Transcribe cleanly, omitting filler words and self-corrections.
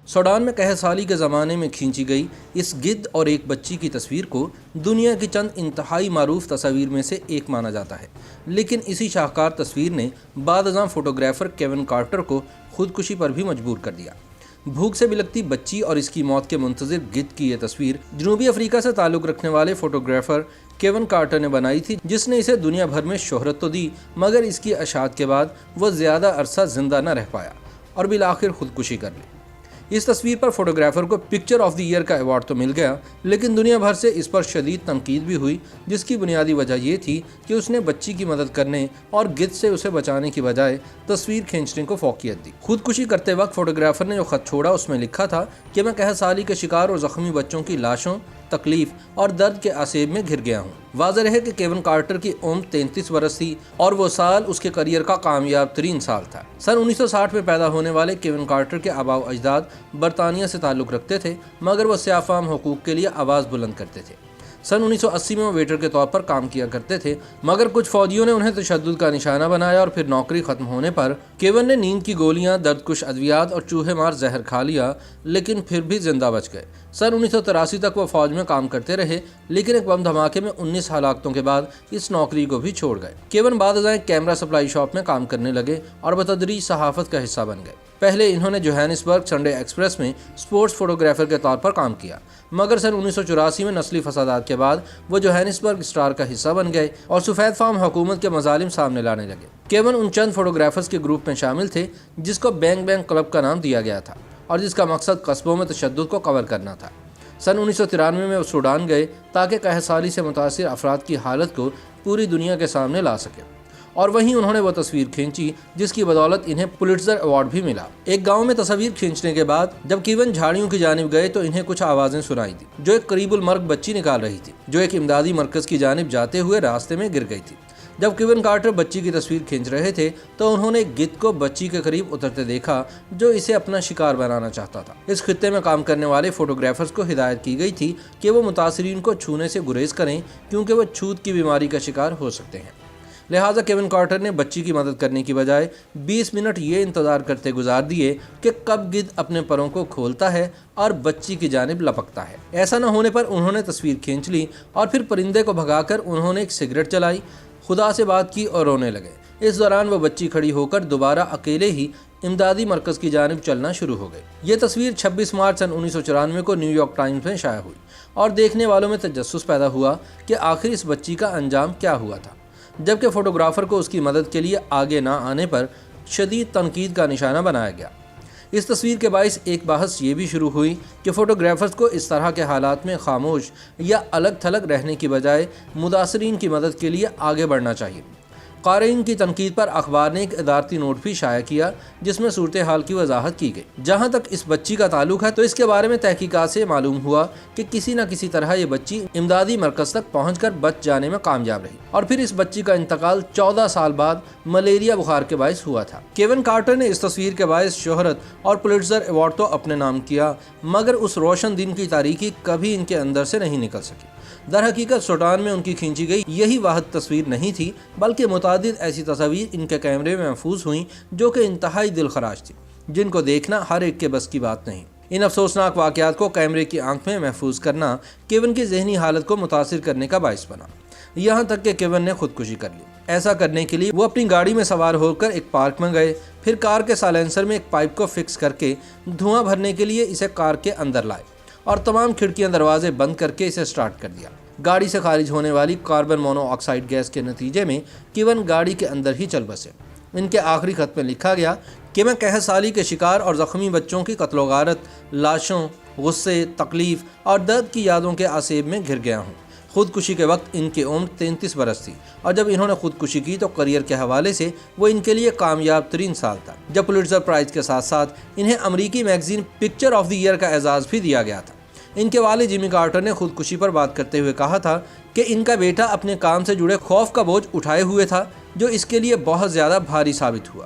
Sudan میں قحط سالی کے زمانے میں کھینچی گئی اس گدھ اور ایک بچی کی تصویر کو دنیا کی چند انتہائی معروف تصاویر میں سے ایک مانا جاتا ہے، لیکن اسی شاہکار تصویر نے بعد ازاں فوٹوگرافر کیون کارٹر کو خودکشی پر بھی مجبور کر دیا۔ بھوک سے بلکتی بچی اور اس کی موت کے منتظر گدھ کی یہ تصویر جنوبی افریقہ سے تعلق رکھنے والے فوٹوگرافر کیون کارٹر نے بنائی تھی، جس نے اسے دنیا بھر میں شہرت تو دی، مگر اس کی اشاعت کے بعد وہ زیادہ عرصہ زندہ نہ رہ پایا اور بالآخر خودکشی کر لی۔ اس تصویر پر فوٹوگرافر کو پکچر آف دی ایئر کا ایوارڈ تو مل گیا، لیکن دنیا بھر سے اس پر شدید تنقید بھی ہوئی، جس کی بنیادی وجہ یہ تھی کہ اس نے بچی کی مدد کرنے اور گدھ سے اسے بچانے کی بجائے تصویر کھینچنے کو فوقیت دی۔ خودکشی کرتے وقت فوٹوگرافر نے جو خط چھوڑا اس میں لکھا تھا کہ میں قحط سالی کے شکار اور زخمی بچوں کی لاشوں، تکلیف اور درد کے آسیب میں گھر گیا ہوں۔ واضح ہے کہ کیون کارٹر کی عمر 33 برس تھی اور وہ سال اس کے کیریئر کا کامیاب ترین سال تھا۔ سن 1960 میں پیدا ہونے والے کیون کارٹر کے آباء و اجداد برطانیہ سے تعلق رکھتے تھے، مگر وہ سیاہ فام حقوق کے لیے آواز بلند کرتے تھے۔ سن 1980 میں وہ ویٹر کے طور پر کام کیا کرتے تھے، مگر کچھ فوجیوں نے انہیں تشدد کا نشانہ بنایا اور پھر نوکری ختم ہونے پر کیون نے نیند کی گولیاں، درد کش ادویات اور چوہے مار زہر کھا لیا، لیکن پھر بھی زندہ بچ گئے۔ سن 1983 تک وہ فوج میں کام کرتے رہے، لیکن ایک بم دھماکے میں 19 ہلاکتوں کے بعد اس نوکری کو بھی چھوڑ گئے۔ کیون بعد ازاں کیمرہ سپلائی شاپ میں کام کرنے لگے اور بتدریج صحافت کا حصہ بن گئے۔ پہلے انہوں نے جوہانسبرگ سنڈے ایکسپریس میں سپورٹس فوٹوگرافر کے طور پر کام کیا، مگر سن 1984 میں نسلی فسادات کے بعد وہ جوہانسبرگ اسٹار کا حصہ بن گئے اور سفید فام حکومت کے مظالم سامنے لانے لگے۔ کیون ان چند فوٹوگرافرز کے گروپ میں شامل تھے جس کو بینگ بینگ کلب کا نام دیا گیا تھا اور جس کا مقصد قصبوں میں تشدد کو کور کرنا تھا۔ سن 1993 میں وہ سوڈان گئے تاکہ قحط سالی سے متاثر افراد کی حالت کو پوری دنیا کے سامنے لا سکے، اور وہیں انہوں نے وہ تصویر کھینچی جس کی بدولت انہیں پولیٹزر ایوارڈ بھی ملا۔ ایک گاؤں میں تصویر کھینچنے کے بعد جب کیون جھاڑیوں کی جانب گئے تو انہیں کچھ آوازیں سنائی دی جو ایک قریب المرگ بچی نکال رہی تھی، جو ایک امدادی مرکز کی جانب جاتے ہوئے راستے میں گر گئی تھی۔ جب کیون کارٹر بچی کی تصویر کھینچ رہے تھے تو انہوں نے ایک گدھ کو بچی کے قریب اترتے دیکھا جو اسے اپنا شکار بنانا چاہتا تھا۔ اس خطے میں کام کرنے والے فوٹوگرافرز کو ہدایت کی گئی تھی کہ وہ متاثرین کو چھونے سے گریز کریں کیونکہ وہ چھوت کی بیماری کا شکار ہو سکتے ہیں۔ لہٰذا کیون کارٹر نے بچی کی مدد کرنے کی بجائے 20 منٹ یہ انتظار کرتے گزار دیے کہ کب گدھ اپنے پروں کو کھولتا ہے اور بچی کی جانب لپکتا ہے۔ ایسا نہ ہونے پر انہوں نے تصویر کھینچ لی اور پھر پرندے کو بھگا کر انہوں نے ایک سگریٹ جلائی، خدا سے بات کی اور رونے لگے۔ اس دوران وہ بچی کھڑی ہو کر دوبارہ اکیلے ہی امدادی مرکز کی جانب چلنا شروع ہو گئی۔ یہ تصویر 26 مارچ سن 1994 کو نیو یارک ٹائمز میں شائع ہوئی اور دیکھنے والوں میں تجسس پیدا ہوا کہ آخر اس بچی کا انجام کیا ہوا تھا، جبکہ فوٹوگرافر کو اس کی مدد کے لیے آگے نہ آنے پر شدید تنقید کا نشانہ بنایا گیا۔ اس تصویر کے باعث ایک بحث یہ بھی شروع ہوئی کہ فوٹوگرافرز کو اس طرح کے حالات میں خاموش یا الگ تھلگ رہنے کی بجائے متاثرین کی مدد کے لیے آگے بڑھنا چاہیے۔ قارئین کی تنقید پر اخبار نے ایک ادارتی نوٹ بھی شائع کیا جس میں صورتحال کی وضاحت کی گئی۔ جہاں تک اس بچی کا تعلق ہے تو اس کے بارے میں تحقیقات سے معلوم ہوا کہ کسی نہ کسی طرح یہ بچی امدادی مرکز تک پہنچ کر بچ جانے میں کامیاب رہی اور پھر اس بچی کا انتقال 14 سال بعد ملیریا بخار کے باعث ہوا تھا۔ کیون کارٹر نے اس تصویر کے باعث شہرت اور پولیٹزر ایوارڈ تو اپنے نام کیا، مگر اس روشن دن کی تاریکی کبھی ان کے اندر سے نہیں نکل سکی۔ در حقیقت سوڈان میں ان کی کھینچی گئی یہی واحد تصویر نہیں تھی، بلکہ متعدد ایسی تصاویر ان کے کیمرے میں محفوظ ہوئیں جو کہ انتہائی دل خراش تھی، جن کو دیکھنا ہر ایک کے بس کی بات نہیں۔ ان افسوسناک واقعات کو کیمرے کی آنکھ میں محفوظ کرنا کیون کی ذہنی حالت کو متاثر کرنے کا باعث بنا، یہاں تک کہ کیون نے خودکشی کر لی۔ ایسا کرنے کے لیے وہ اپنی گاڑی میں سوار ہو کر ایک پارک میں گئے، پھر کار کے سائلنسر میں ایک پائپ کو فکس کر کے دھواں بھرنے کے لیے اسے کار کے اندر لائے اور تمام کھڑکیاں دروازے بند کر کے اسے سٹارٹ کر دیا۔ گاڑی سے خارج ہونے والی کاربن مونو آکسائڈ گیس کے نتیجے میں کیون گاڑی کے اندر ہی چل بسے۔ ان کے آخری خط میں لکھا گیا کہ میں قحط سالی کے شکار اور زخمی بچوں کی قتل و غارت، لاشوں، غصے، تکلیف اور درد کی یادوں کے آسیب میں گھر گیا ہوں۔ خودکشی کے وقت ان کی عمر 33 برس تھی اور جب انہوں نے خودکشی کی تو کیریئر کے حوالے سے وہ ان کے لیے کامیاب ترین سال تھا، جب پولیٹزر پرائز کے ساتھ ساتھ انہیں امریکی magazine picture of the year کا اعزاز بھی دیا گیا تھا۔ ان کے والد جیمی کارٹر نے خودکشی پر بات کرتے ہوئے کہا تھا کہ ان کا بیٹا اپنے کام سے جڑے خوف کا بوجھ اٹھائے ہوئے تھا جو اس کے لیے بہت زیادہ بھاری ثابت ہوا۔